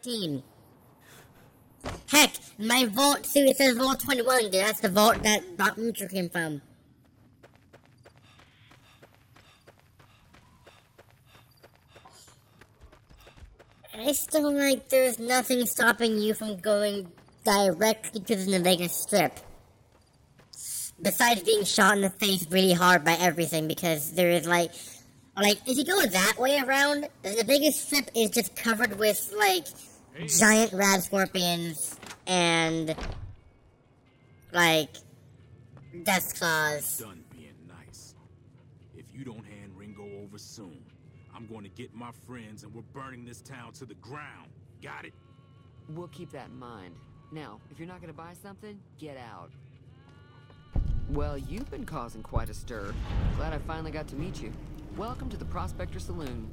14. Heck, my vault suit says Vault 21, dude. That's the vault that Doc Mutual came from. I still like there's nothing stopping you from going directly to the Newvegas Strip. Besides being shot in the face really hard by everything, because there is like, if you go that way around, the Newvegas Strip is just covered with, like, giant rad scorpions and, like, death claws. Done being nice. If you don't hand Ringo over soon, I'm going to get my friends and we're burning this town to the ground. Got it? We'll keep that in mind. Now, if you're not going to buy something, get out. Well, you've been causing quite a stir. Glad I finally got to meet you. Welcome to the Prospector Saloon.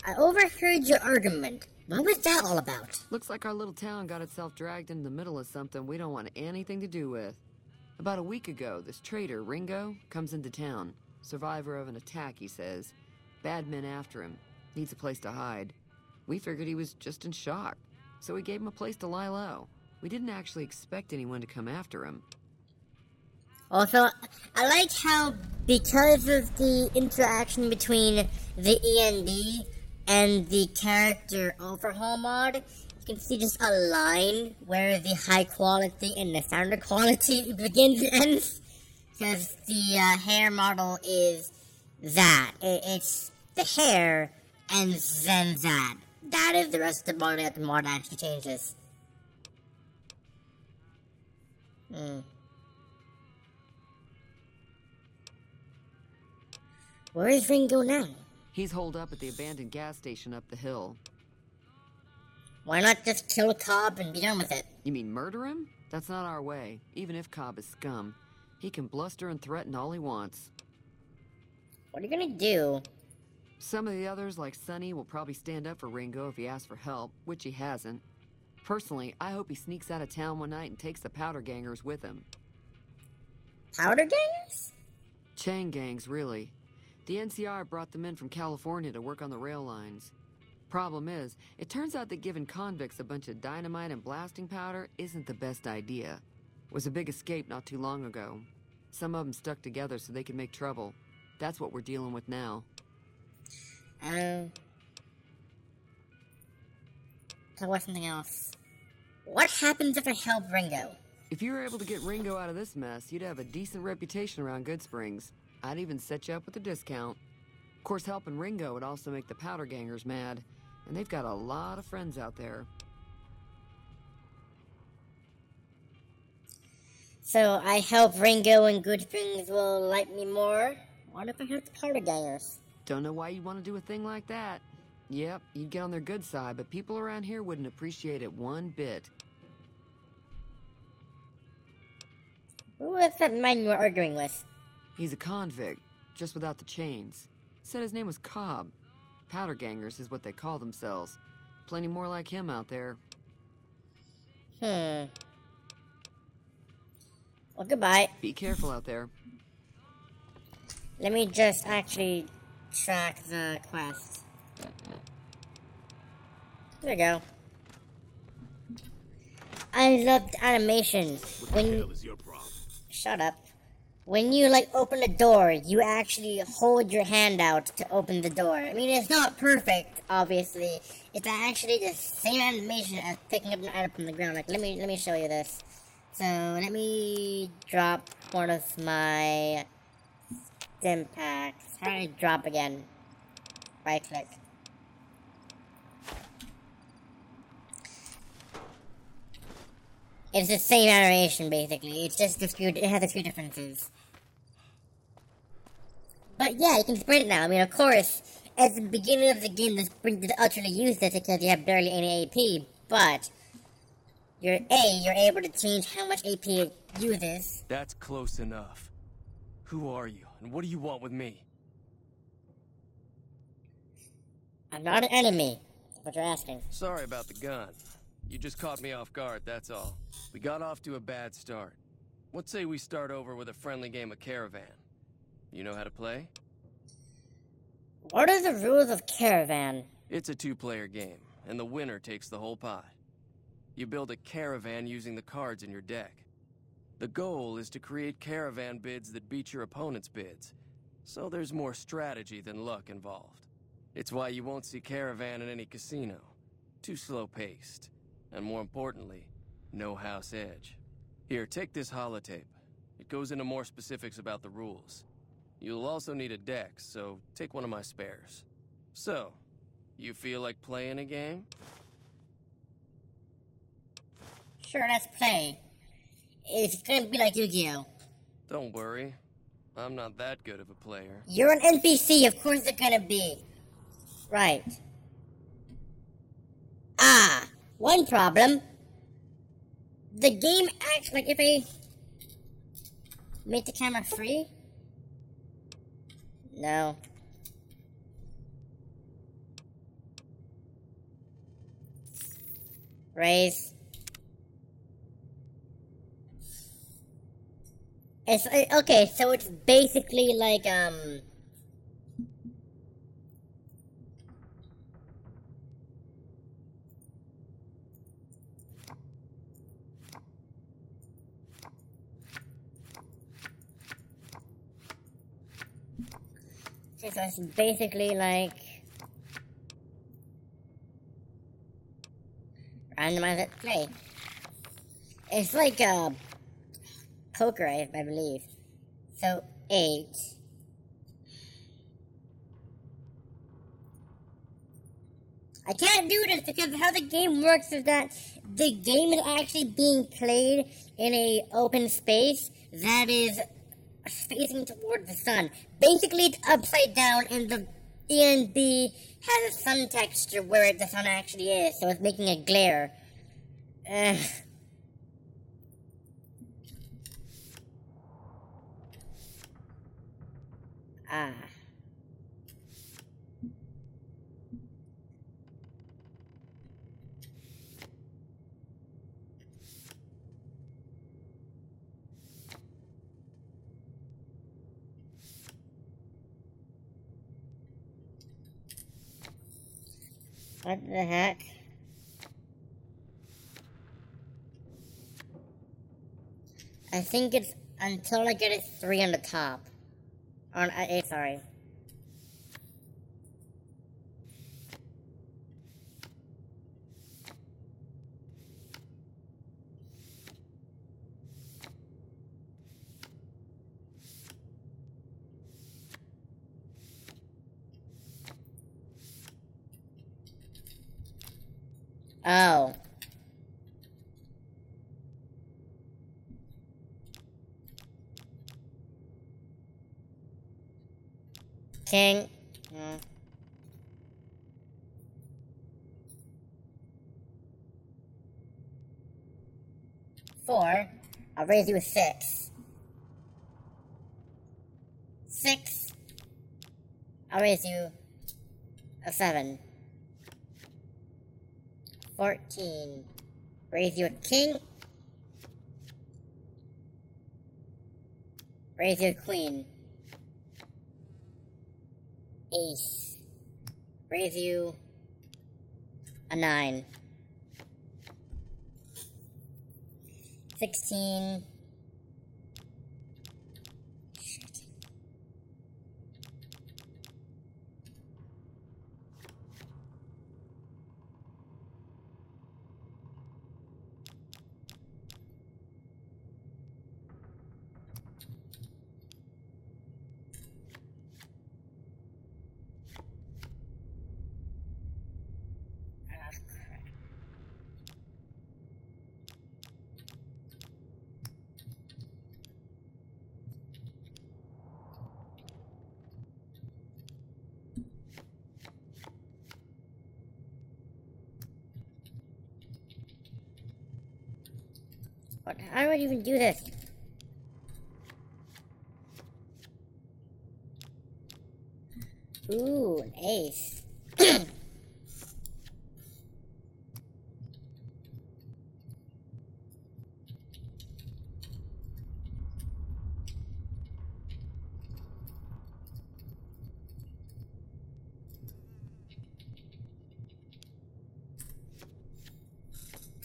I overheard your argument. What was that all about? Looks like our little town got itself dragged into the middle of something we don't want anything to do with. About a week ago, this traitor, Ringo, comes into town. Survivor of an attack, he says. Bad men after him. Needs a place to hide. We figured he was just in shock, so we gave him a place to lie low. We didn't actually expect anyone to come after him. Also, I like how, because of the interaction between the END and the character overhaul mod, you can see just a line where the high quality and the standard quality begins and ends. Because the hair model is that. It's the hair and then that. That is the rest of the body that the mod actually changes. Where is Ringo now? He's holed up at the abandoned gas station up the hill. Why not just kill Cobb and be done with it? You mean murder him? That's not our way, even if Cobb is scum. He can bluster and threaten all he wants. What are you gonna do? Some of the others, like Sonny, will probably stand up for Ringo if he asks for help, which he hasn't. Personally, I hope he sneaks out of town one night and takes the powder gangers with him. Powder gangers? Chain gangs, really. The NCR brought them in from California to work on the rail lines. Problem is, it turns out that giving convicts a bunch of dynamite and blasting powder isn't the best idea. It was a big escape not too long ago. Some of them stuck together so they could make trouble. That's what we're dealing with now. Talk about something else. What happens if I help Ringo? If you were able to get Ringo out of this mess, you'd have a decent reputation around Good Springs. I'd even set you up with a discount. Of course, helping Ringo would also make the powder gangers mad, and they've got a lot of friends out there. So I help Ringo and Good Springs will like me more? What if I help the powder gangers? Don't know why you'd want to do a thing like that. Yep, you'd get on their good side, but people around here wouldn't appreciate it one bit. Who was that man you were arguing with? He's a convict, just without the chains. Said his name was Cobb. Powder gangers is what they call themselves. Plenty more like him out there. Well, goodbye. Be careful out there. Let me just actually track the quest. There we go. I loved animation. What the hell is your problem? Shut up. When you, like, open a door, you actually hold your hand out to open the door. I mean, it's not perfect, obviously. It's actually the same animation as picking up an item from the ground. Like, let me show you this. So, let me drop one of my stim packs. How do I drop again? Right click. It's the same animation, basically. It's just it has a few differences. But yeah, you can sprint now. I mean, of course, at the beginning of the game, the sprint is utterly useless because you have barely any AP. But you're able to change how much AP it uses. That's close enough. Who are you, and what do you want with me? I'm not an enemy. That's what you're asking. Sorry about the gun. You just caught me off guard, that's all. We got off to a bad start. What say we start over with a friendly game of Caravan? You know how to play? What are the rules of Caravan? It's a two-player game, and the winner takes the whole pot. You build a caravan using the cards in your deck. The goal is to create caravan bids that beat your opponent's bids, so there's more strategy than luck involved. It's why you won't see caravan in any casino. Too slow-paced. And more importantly, no house edge. Here, take this holotape. It goes into more specifics about the rules. You'll also need a deck, so take one of my spares. So, you feel like playing a game? Sure, let's play. It's gonna be like Yu-Gi-Oh! Don't worry. I'm not that good of a player. You're an NPC, of course it's gonna be. Right. Ah, one problem. The game acts like if I make the camera free? No. Raise. It's okay, so it's basically like okay, so it's basically like randomized play. It's like poker, I believe. So 8. I can't do this because how the game works is that the game is actually being played in a open space that is facing towards the sun. Basically, it's upside down, and the D&D has a sun texture where the sun actually is, so it's making a glare. Ah. What the heck? I think it's until I get a 3 on the top. On 8, sorry. Oh. King. 4. I'll raise you a 6. 6. I'll raise you a 7. 14. Raise you a king. Raise you a queen. Ace. Raise you a 9. 16. What? How do I even do this? Ooh, an ace.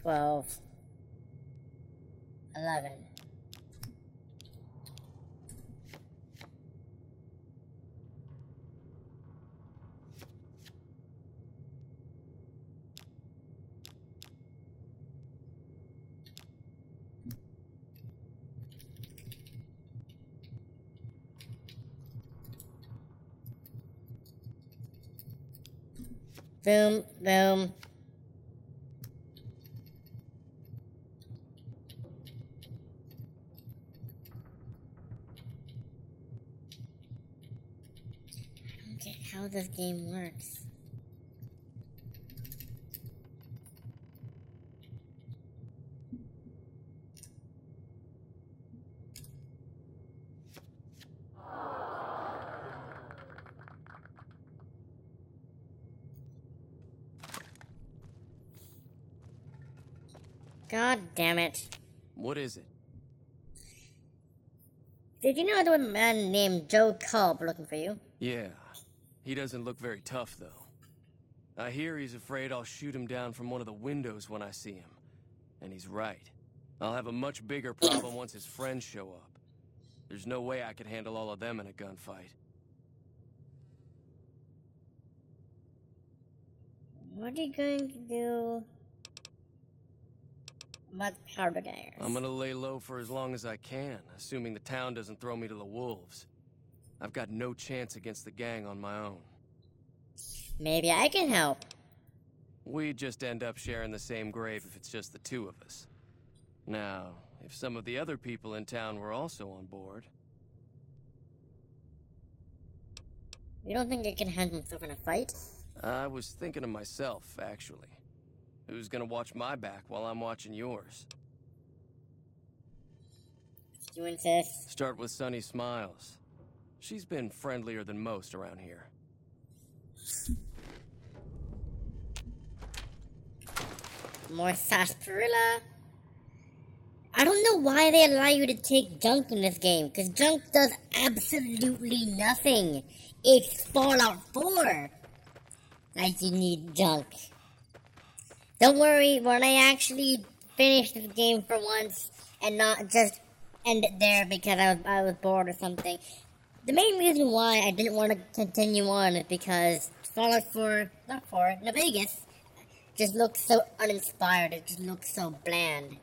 12, 11. Boom, boom. I don't get how this game works. God damn it. What is it? Did you know there was a man named Joe Cobb looking for you? Yeah. He doesn't look very tough, though. I hear he's afraid I'll shoot him down from one of the windows when I see him. And he's right. I'll have a much bigger problem once his friends show up. There's no way I could handle all of them in a gunfight. What are you going to do about the powder daggers? I'm gonna lay low for as long as I can, assuming the town doesn't throw me to the wolves. I've got no chance against the gang on my own. Maybe I can help. We'd just end up sharing the same grave if it's just the two of us. Now, if some of the other people in town were also on board... You don't think I can handle myself in a fight? I was thinking of myself, actually. Who's gonna watch my back while I'm watching yours? You insist. Start with Sunny Smiles. She's been friendlier than most around here. More sarsaparilla. I don't know why they allow you to take junk in this game, because junk does absolutely nothing. It's Fallout 4. Like you need junk. Don't worry, when I actually finish this game for once and not just end it there because I was bored or something. The main reason why I didn't want to continue on is because Fallout 4, not 4, Newvegas just looks so uninspired, it just looks so bland.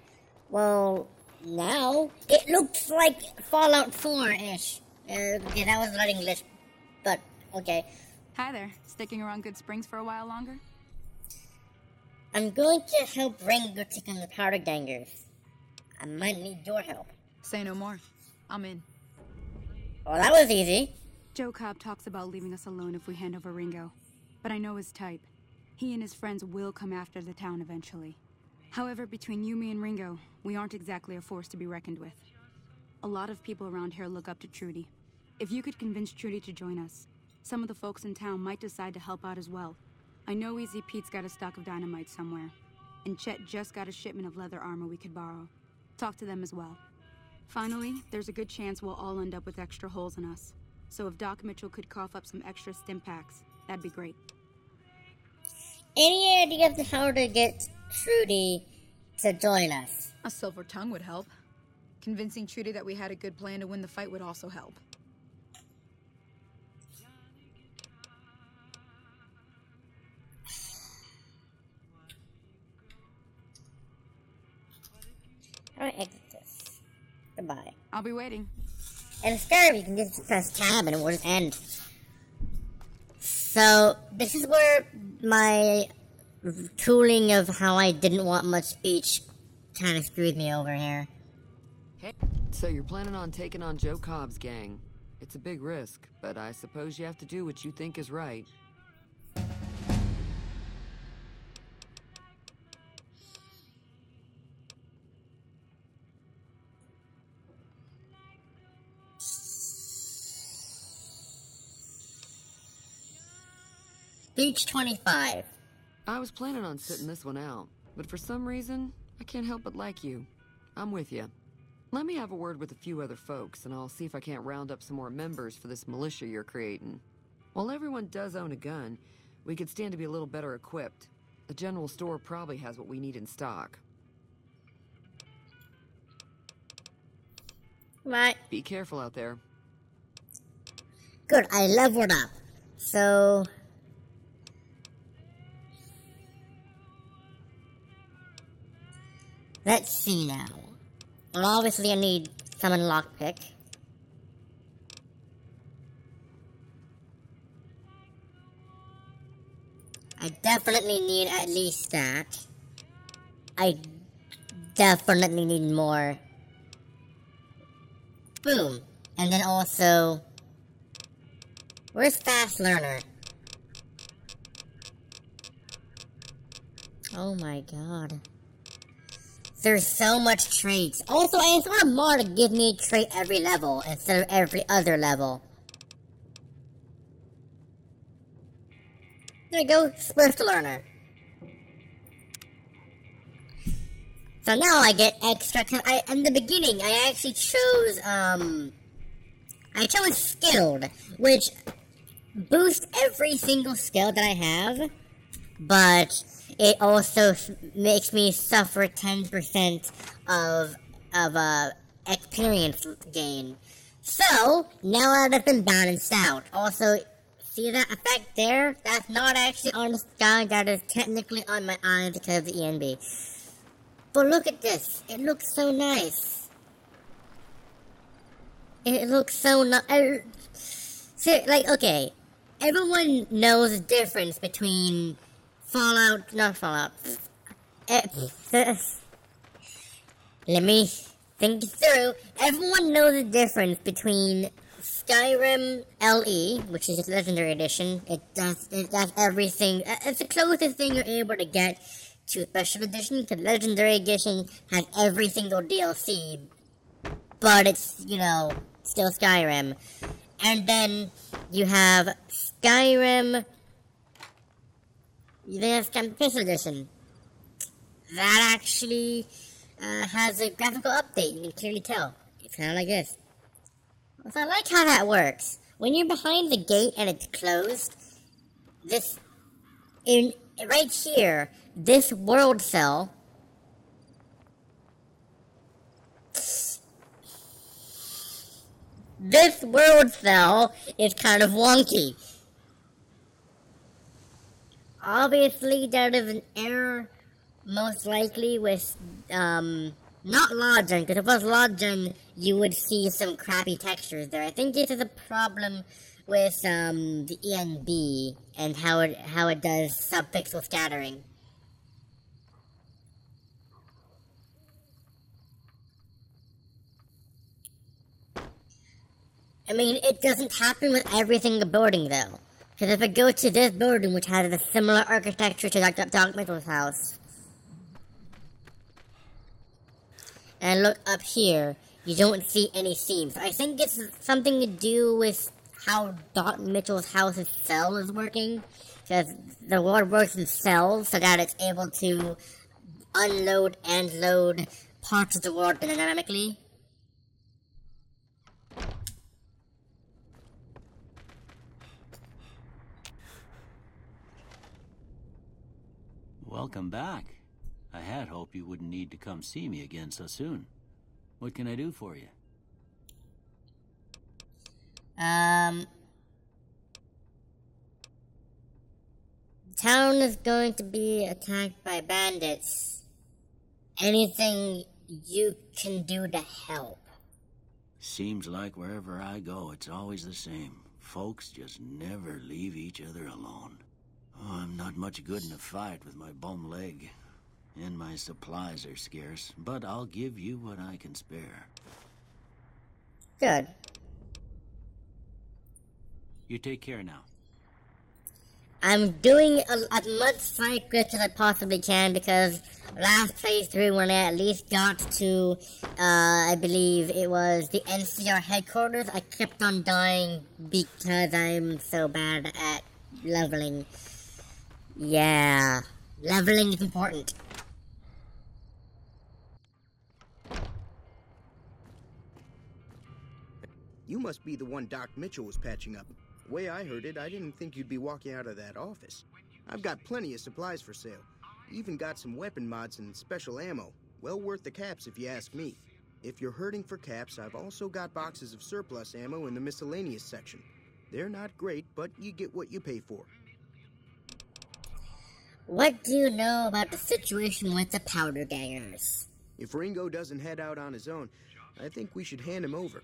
Well, now, it looks like Fallout 4-ish. Okay, that was not English, but okay. Hi there. Sticking around Good Springs for a while longer? I'm going to help Ringo take on the powder gangers. I might need your help. Say no more. I'm in. Well, that was easy. Joe Cobb talks about leaving us alone if we hand over Ringo. But I know his type. He and his friends will come after the town eventually. However, between you, me, and Ringo, we aren't exactly a force to be reckoned with. A lot of people around here look up to Trudy. If you could convince Trudy to join us, some of the folks in town might decide to help out as well. I know Easy Pete's got a stock of dynamite somewhere, and Chet just got a shipment of leather armor we could borrow. Talk to them as well. Finally, there's a good chance we'll all end up with extra holes in us. So if Doc Mitchell could cough up some extra stim packs, that'd be great. Any idea of how to get Trudy to join us? A silver tongue would help. Convincing Trudy that we had a good plan to win the fight would also help. How do I exit this? Goodbye. I'll be waiting. And Skyrim, you can just press tab and it will just end. So, this is where my tooling of how I didn't want much speech kind of screwed me over here. Hey. So you're planning on taking on Joe Cobb's gang. It's a big risk, but I suppose you have to do what you think is right. Beach 25. I was planning on sitting this one out, but for some reason, I can't help but like you. I'm with you. Let me have a word with a few other folks, and I'll see if I can't round up some more members for this militia you're creating. While everyone does own a gun, we could stand to be a little better equipped. The general store probably has what we need in stock. Right. Be careful out there. Good, I leveled up. So... let's see now. Well, obviously I need summon lockpick. I definitely need at least that. I definitely need more. Boom. And then also... where's Fast Learner? Oh my god. There's so much traits. Also, I just want a mod to give me a trait every level instead of every other level. There you go, Swift Learner. So now I get extra. In the beginning, I actually chose I chose Skilled, which boosts every single skill that I have, but it also makes me suffer 10% of experience gain. So now that it's been balanced out. Also, see that effect there? That's not actually on the sky. That is technically on my eyes because of the ENB. But look at this. It looks so nice. It looks so nice. So, like, okay. Everyone knows the difference between not Fallout. Let me think it through. Everyone knows the difference between Skyrim LE, which is its Legendary Edition. It does everything. It's the closest thing you're able to get to Special Edition, because Legendary Edition has every single DLC, but it's, you know, still Skyrim. And then you have Skyrim, Special Edition. That actually has a graphical update, you can clearly tell. It's kind of like this. So I like how that works. When you're behind the gate and it's closed, right here, this world cell is kind of wonky. Obviously, there is an error, most likely, with, not Lodgen, because if it was Lodgen, you would see some crappy textures there. I think this is a problem with, the ENB, and how it does subpixel scattering. I mean, it doesn't happen with every single building, though. Because if I go to this building, which has a similar architecture to Doc Mitchell's house, and look up here, you don't see any seams. I think it's something to do with how Doc Mitchell's house's cell is working. Because the world works in cells, so that it's able to unload and load parts of the world dynamically. Welcome back. I had hoped you wouldn't need to come see me again so soon. What can I do for you? Town is going to be attacked by bandits. Anything you can do to help? Seems like wherever I go, it's always the same. Folks just never leave each other alone. Oh, I'm not much good in a fight with my bum leg. And my supplies are scarce, but I'll give you what I can spare. Good. You take care now. I'm doing as much side quests as I possibly can, because last playthrough, when I at least got to, I believe it was the NCR headquarters, I kept on dying because I'm so bad at leveling. Yeah, leveling is important. You must be the one Doc Mitchell was patching up. The way I heard it, I didn't think you'd be walking out of that office. I've got plenty of supplies for sale. Even got some weapon mods and special ammo. Well worth the caps if you ask me. If you're hurting for caps, I've also got boxes of surplus ammo in the miscellaneous section. They're not great, but you get what you pay for. What do you know about the situation with the powder gangers? If Ringo doesn't head out on his own, I think we should hand him over.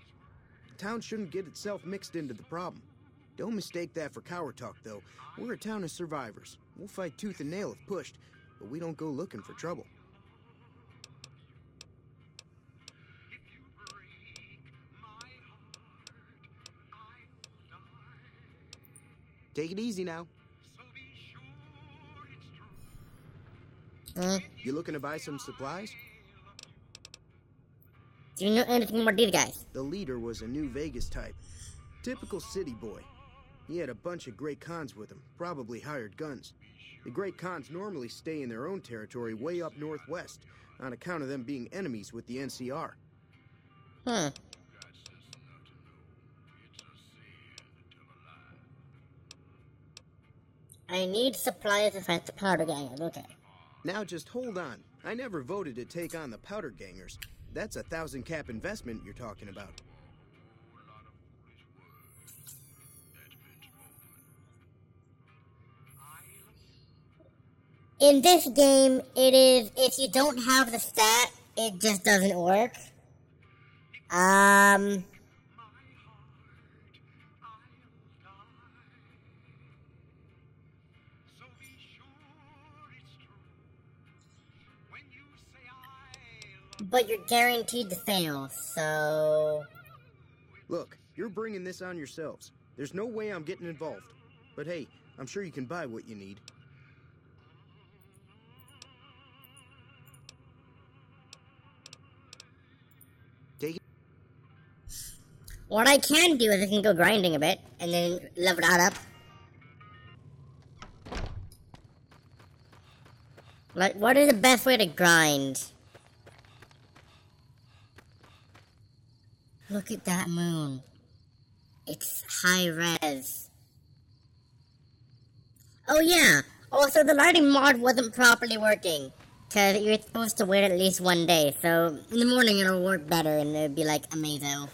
The town shouldn't get itself mixed into the problem. Don't mistake that for coward talk, though. We're a town of survivors. We'll fight tooth and nail if pushed, but we don't go looking for trouble. Take it easy now. You looking to buy some supplies? Do you know anything about these guys? The leader was a Newvegas type. Typical city boy. He had a bunch of Great Khans with him, probably hired guns. The Great Khans normally stay in their own territory way up northwest, on account of them being enemies with the NCR. I need supplies to fight the powder gangers, okay. Now just hold on. I never voted to take on the powder gangers. That's 1,000 cap investment you're talking about. In this game, it is, if you don't have the stat, it just doesn't work. But you're guaranteed to fail, so... Look, you're bringing this on yourselves. There's no way I'm getting involved. But hey, I'm sure you can buy what you need. Take it. What I can do is I can go grinding a bit, and then level that up. Like, what is the best way to grind? Look at that moon. It's high res. Oh yeah, also the lighting mod wasn't properly working. Because you're supposed to wait at least one day, so in the morning it'll work better and it'll be like amazing.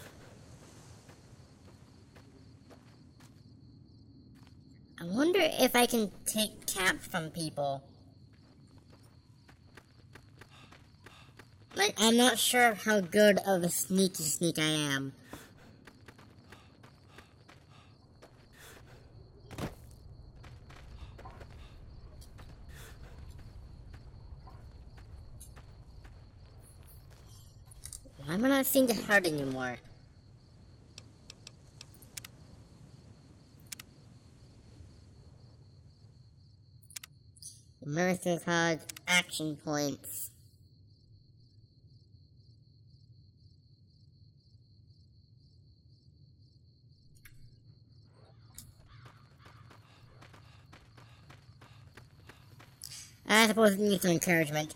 I wonder if I can take caps from people. Like, I'm not sure how good of a sneaky sneak I am. Why am I not seeing the heart anymore? Immersive HUD action points. I suppose it needs some encouragement.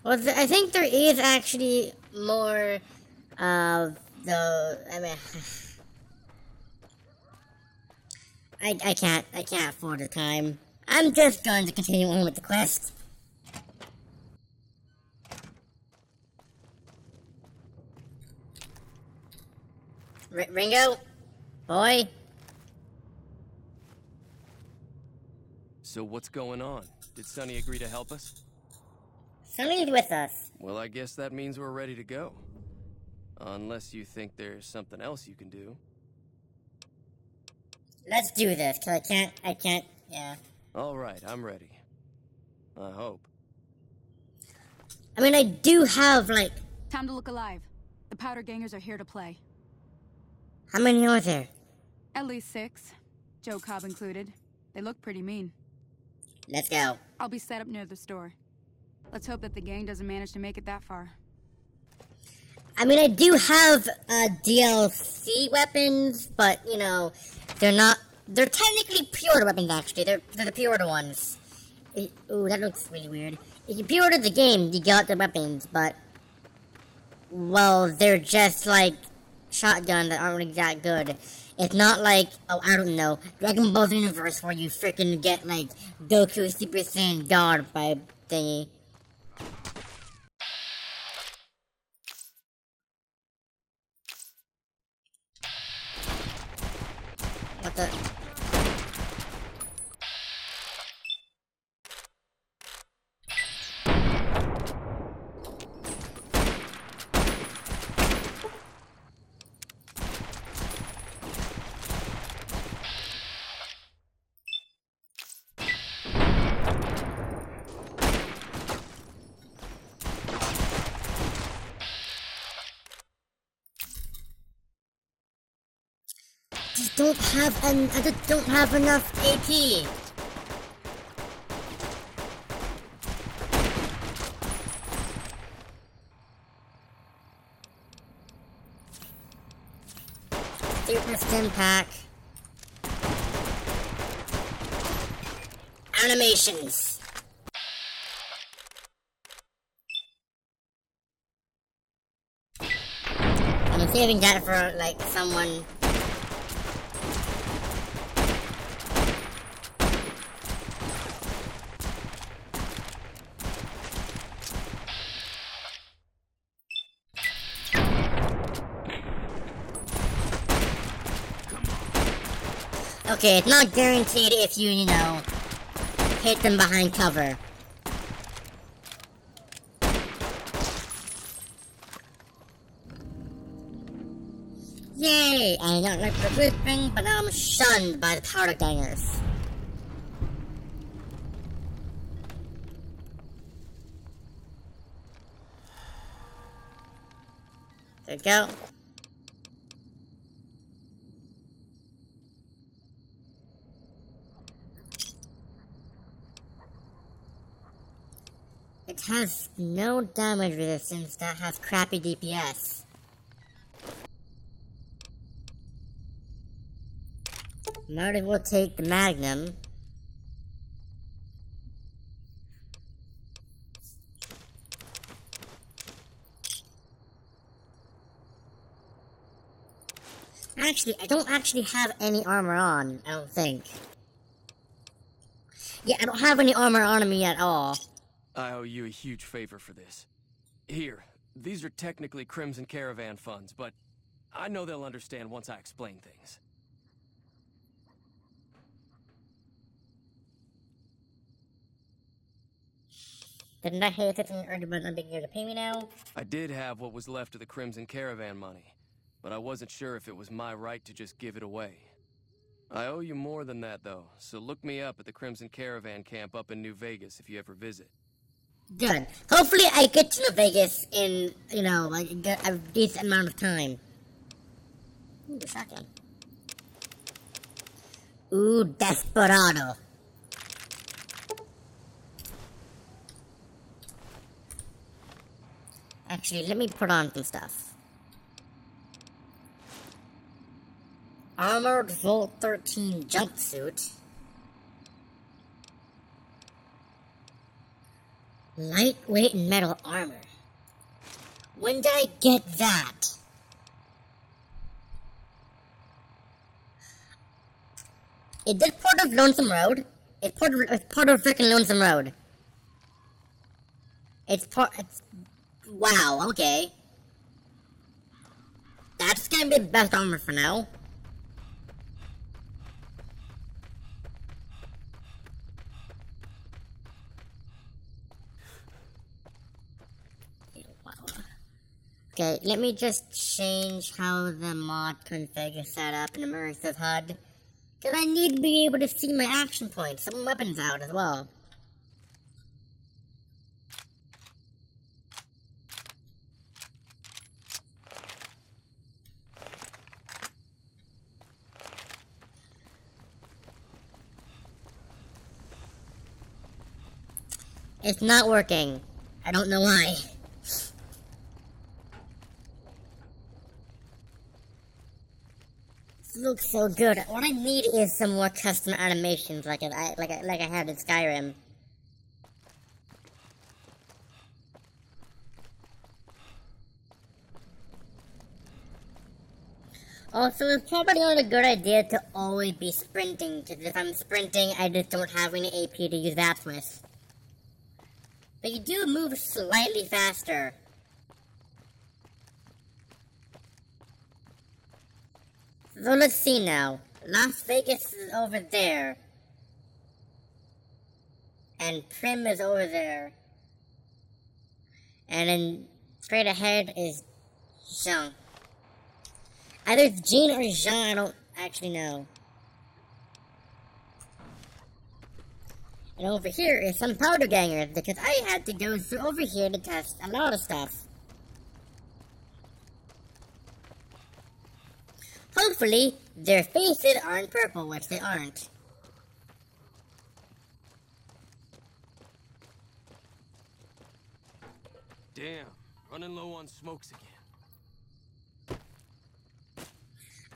Well, I think there is actually more of the. I mean, I can't afford the time. I'm just going to continue on with the quest. Ringo? Boy? So what's going on? Did Sonny agree to help us? Sonny's with us. Well, I guess that means we're ready to go. Unless you think there's something else you can do. Let's do this, cause I can't, yeah. Alright, I'm ready. I hope. I mean, I do have, like... Time to look alive. The powder gangers are here to play. How many are there? At least 6. Joe Cobb included. They look pretty mean. Let's go. I'll be set up near the store. Let's hope that the gang doesn't manage to make it that far. I mean, I do have DLC weapons, but, you know, they're not... They're technically pre-order weapons, actually. They're the pre-order ones. Ooh, that looks really weird. If you pre-ordered the game, you got the weapons, but... Well, they're just, like, shotguns that aren't really that good. It's not like, oh, I don't know, Dragon Ball Universe where you freaking get, like, Goku Super Saiyan God by thingy. What the? I just don't have enough AP. Super Stim Pack. Animations. I'm saving that for, like, someone. Okay, it's not guaranteed if you know, hit them behind cover. Yay! I don't like the good thing, but now I'm shunned by the powder gangers. There we go. It has no damage resistance that has crappy DPS. Might as well take the Magnum. Actually, I don't actually have any armor on, I don't think. Yeah, I don't have any armor on me at all. I owe you a huge favor for this. Here, these are technically Crimson Caravan funds, but I know they'll understand once I explain things. Didn't I hear that an argument on being here to pay me now? I did have what was left of the Crimson Caravan money, but I wasn't sure if it was my right to just give it away. I owe you more than that, though, so look me up at the Crimson Caravan camp up in Newvegas if you ever visit. Good. Hopefully I get to Vegas in, you know, like, a decent amount of time. Ooh, shotgun. Ooh, Desperado. Actually, let me put on some stuff. Armored Volt 13 jumpsuit. Lightweight metal armor. When did I get that? Is this part of Lonesome Road? It's part of freaking Lonesome Road. It's wow, okay. That's gonna be the best armor for now. Okay, let me just change how the mod config is set up in Immersive HUD. Because I need to be able to see my action points, some weapons out as well. It's not working. I don't know why. Looks so good. What I need is some more custom animations, like I had in Skyrim. Also, it's probably not a good idea to always be sprinting, because if I'm sprinting, I just don't have any AP to use that with. But you do move slightly faster. So let's see now. Las Vegas is over there. And Prim is over there. And then straight ahead is Jean. Either it's Jean or Jean, I don't actually know. And over here is some powder gangers, because I had to go through over here to test a lot of stuff. Hopefully, their faces aren't purple, which they aren't. Damn, running low on smokes again.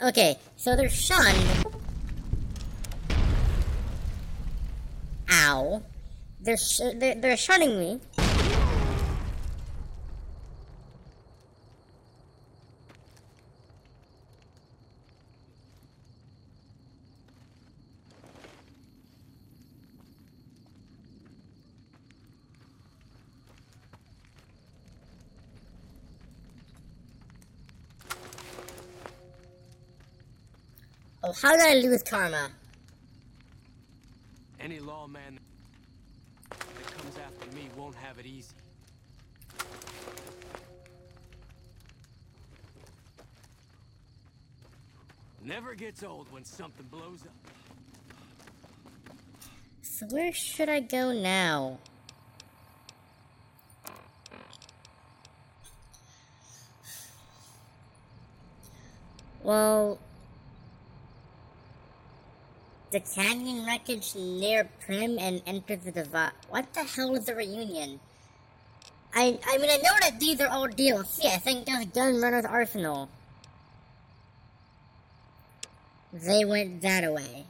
Okay, so they're shunned. Ow. They're shunning me. Oh, how did I lose karma? Any lawman that comes after me won't have it easy. Never gets old when something blows up. So where should I go now? Well, the canyon wreckage near Prim and enter the divide. What the hell is the reunion? I mean, I know that these are all DLC. I think there's Gunrunner's Arsenal. They went that way.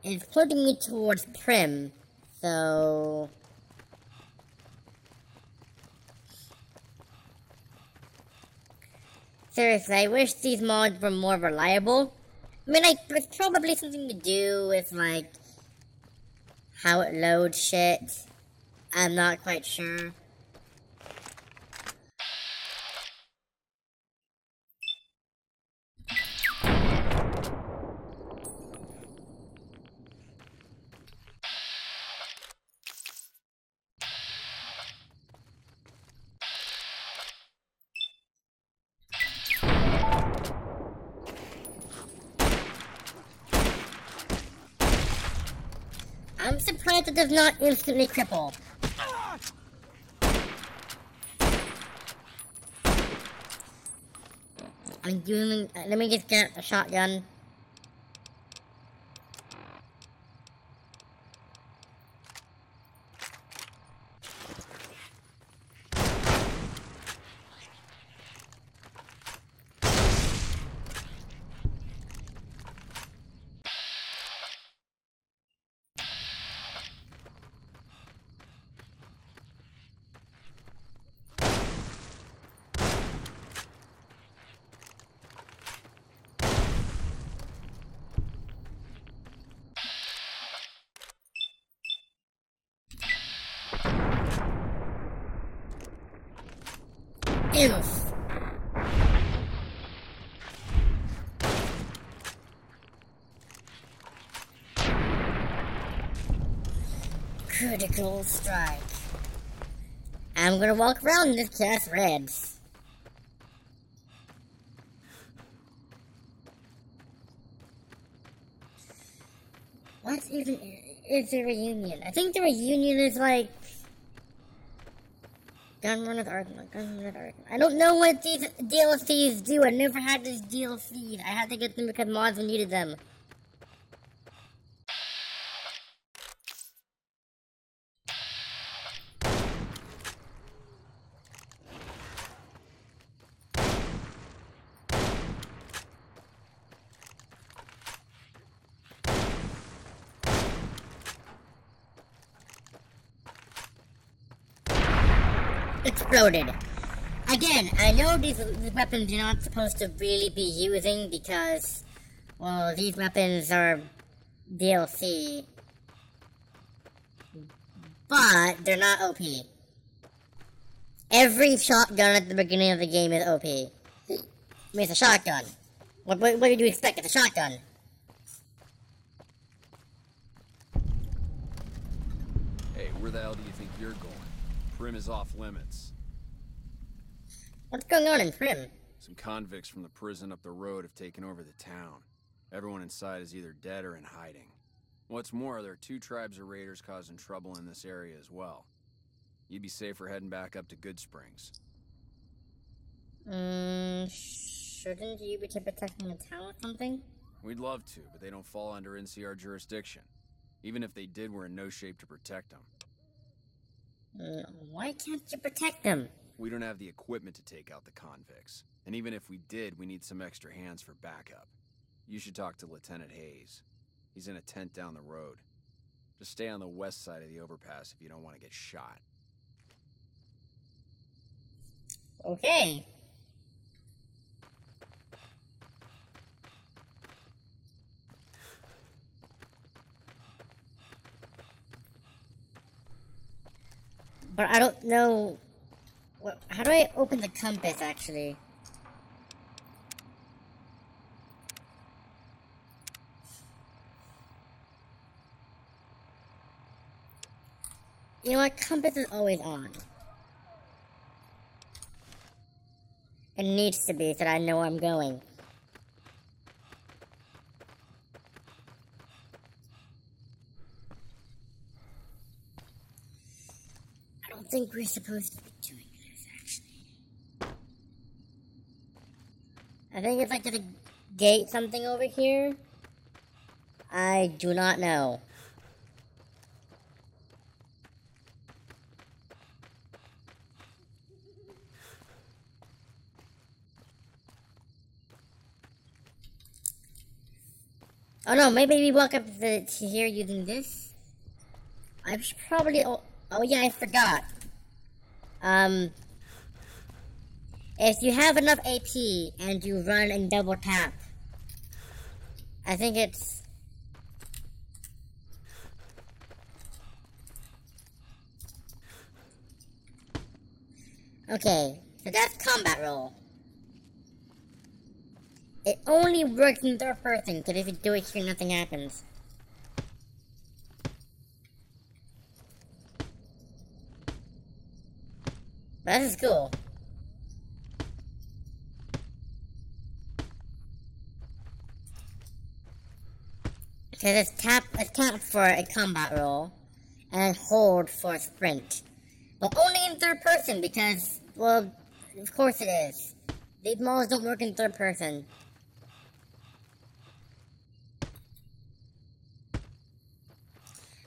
It's putting me towards Prim, so... Seriously, I wish these mods were more reliable. I mean, it's probably something to do with, like, how it loads shit. I'm not quite sure. I'm surprised it does not instantly cripple. I'm doing. Let me just get a shotgun. Oof. Critical strike. I'm gonna walk around and just cast reds. What even is the reunion? I think the reunion is like Gunrunner's Argument. I don't know what these DLCs do. I never had these DLCs. I had to get them because mods needed them. Exploded. Again, I know these weapons you're not supposed to really be using because, well, these weapons are DLC. But they're not OP. Every shotgun at the beginning of the game is OP. I mean, it's a shotgun. What did you expect? It's a shotgun. Hey, where the hell do you think you're going? Prim is off limits. What's going on in Prim? Some convicts from the prison up the road have taken over the town. Everyone inside is either dead or in hiding. What's more, there are 2 tribes of raiders causing trouble in this area as well. You'd be safer heading back up to Good Springs. Shouldn't you be protecting the town or something? We'd love to, but they don't fall under NCR jurisdiction. Even if they did, we're in no shape to protect them. Why can't you protect them? We don't have the equipment to take out the convicts. And even if we did, we need some extra hands for backup. You should talk to Lieutenant Hayes. He's in a tent down the road. Just stay on the west side of the overpass if you don't want to get shot. Okay. But I don't know... How do I open the compass, actually? You know what? Compass is always on. It needs to be so that I know where I'm going. I don't think we're supposed to be doing this, actually. I think if I could gate something over here, I do not know. Oh no, maybe we walk up to here using this. I should probably... Oh yeah, I forgot. If you have enough AP and you run and double tap, I think it's... Okay, so that's combat roll. It only works in third person, because if you do it here, nothing happens. But this is cool. Okay, let's tap for a combat roll, and hold for a sprint. But only in third person, because, well, of course it is. These models don't work in third person.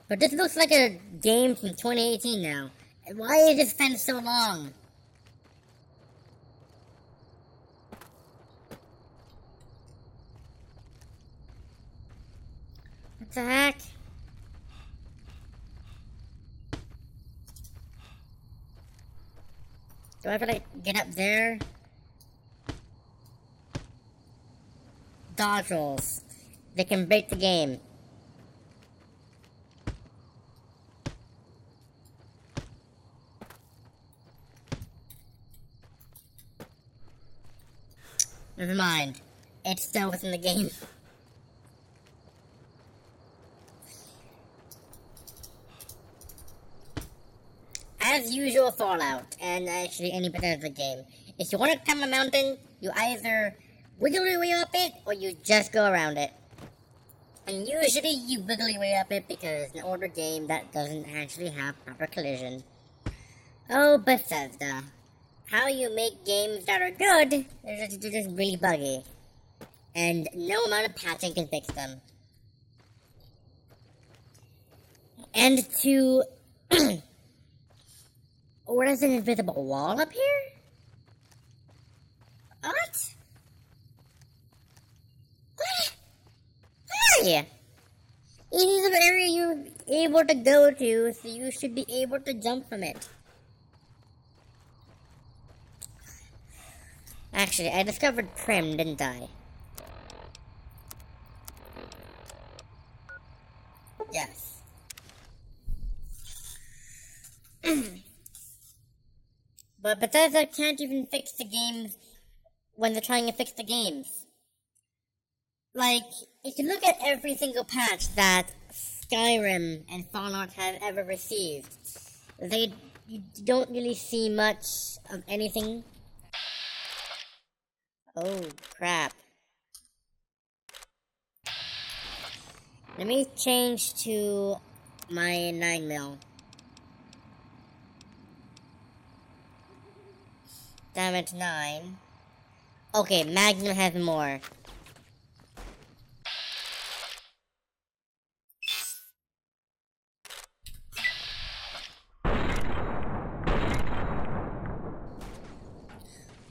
But this looks like a game from 2018 now. Why is this fence so long? What the heck? Do I gotta get up there? Dodge rolls. They can break the game. Never mind. It's still within the game. As usual, Fallout, and actually any Bethesda game. If you want to climb a mountain, you either wiggle your way up it, or you just go around it. And usually you wiggle your way up it because in an older game that doesn't actually have proper collision. Oh, Bethesda. How you make games that are good, they're just really buggy. And no amount of patching can fix them. And to... What is an invisible wall up here? What? What? Where are you? It is an area you're able to go to, so you should be able to jump from it. Actually, I discovered Prim, didn't I? Yes. But Bethesda can't even fix the games when they're trying to fix the games. Like, if you look at every single patch that Skyrim and Fallout have ever received, you don't really see much of anything. Oh, crap. Let me change to my 9mm. Damage 9. Okay, Magnum has more.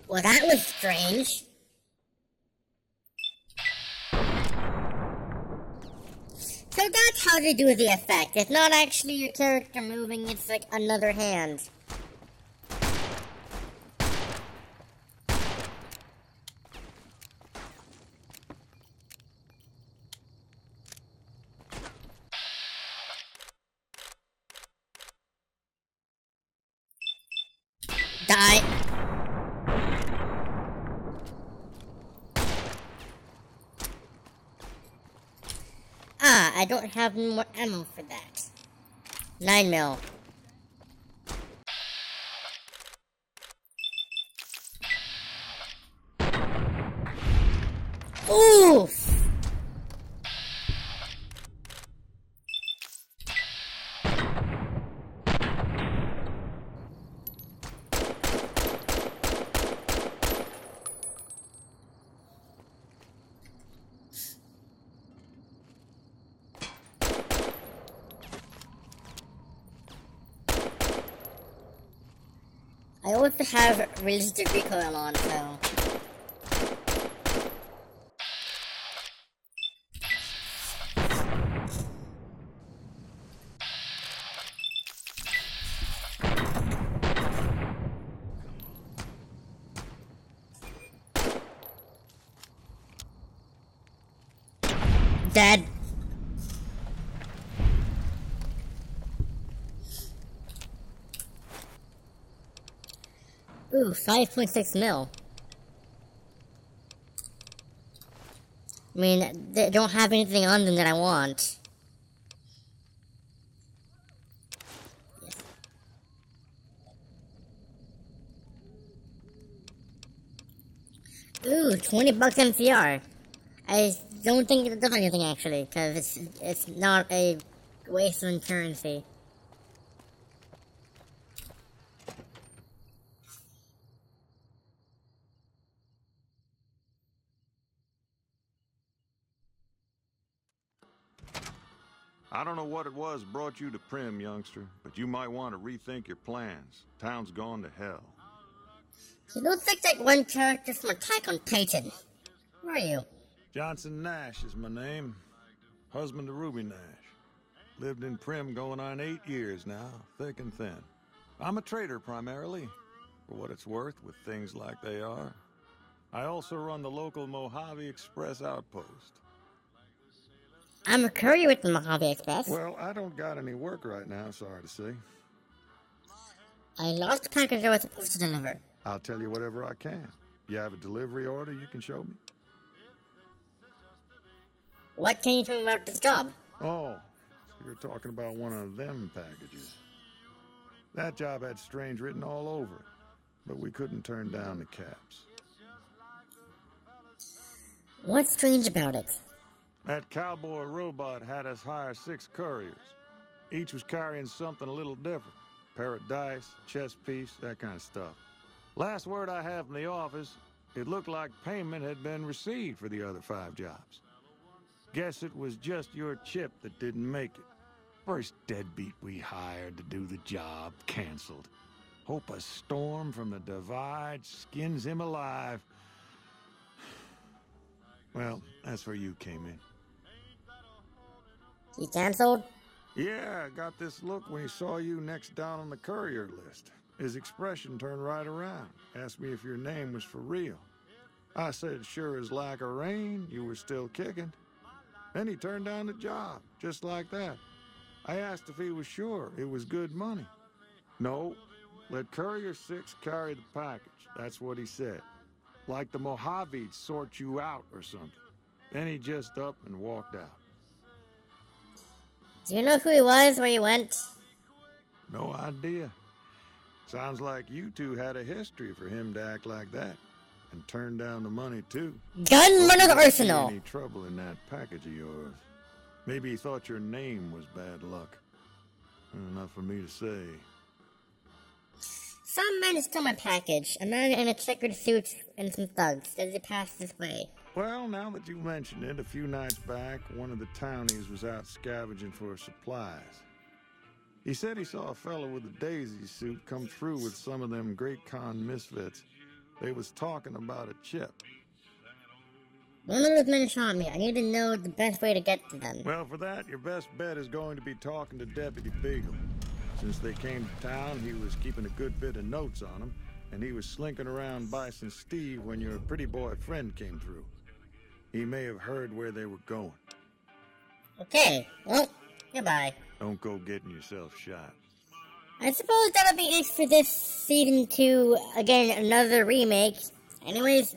Well, that was strange. So that's how they do the effect. It's not actually your character moving, it's like another hand. Die. Ah, I don't have any more ammo for that. 9mm. Oof! I also have resistive recoil on, so... Dead. Ooh, 5.6 mil. I mean, they don't have anything on them that I want. Ooh, 20 bucks MCR. I don't think it does anything actually, because it's not a waste on currency. I don't know what it was brought you to Prim, youngster, but you might want to rethink your plans. Town's gone to hell. You don't think like one character from Attack on Titan. Who are you? Johnson Nash is my name. Husband to Ruby Nash. Lived in Prim going on 8 years now, thick and thin. I'm a trader primarily, for what it's worth with things like they are. I also run the local Mojave Express outpost. I'm a courier with the Mojave Express. Well, I don't got any work right now, sorry to say. I lost the package I was supposed to deliver. I'll tell you whatever I can. You have a delivery order you can show me? What can you tell me about this job? Oh, so you're talking about one of them packages. That job had Strange written all over it, but we couldn't turn down the caps. What's strange about it? That cowboy robot had us hire 6 couriers. Each was carrying something a little different. Pair of dice, chess piece, that kind of stuff. Last word I have from the office, it looked like payment had been received for the other 5 jobs. Guess it was just your chip that didn't make it. First deadbeat we hired to do the job canceled. Hope a storm from the divide skins him alive. Well, that's where you came in. He canceled? Yeah, I got this look when he saw you next down on the courier list. His expression turned right around. Asked me if your name was for real. I said, sure as like a rain, you were still kicking. Then he turned down the job, just like that. I asked if he was sure it was good money. No, let Courier 6 carry the package. That's what he said. Like the Mojaves sort you out or something. Then he just up and walked out. Do you know who he was, where he went? No idea. Sounds like you two had a history for him to act like that. And turn down the money, too. Gunrunner Arsenal! Any trouble in that package of yours. Maybe he thought your name was bad luck. Enough for me to say. Some men stole my package. A man in a checkered suit and some thugs as he passed this way. Well, now that you mention it, a few nights back, one of the townies was out scavenging for supplies. He said he saw a fellow with a daisy suit come through with some of them Great Con misfits. They was talking about a chip. One of those men shot me. I need to know the best way to get to them. Well, for that, your best bet is going to be talking to Deputy Beagle. Since they came to town, he was keeping a good bit of notes on them, and he was slinking around Bison Steve when your pretty boy friend came through. He may have heard where they were going. Okay, well, goodbye. Don't go getting yourself shot. I suppose that'll be it for this season 2. Again, another remake. Anyways,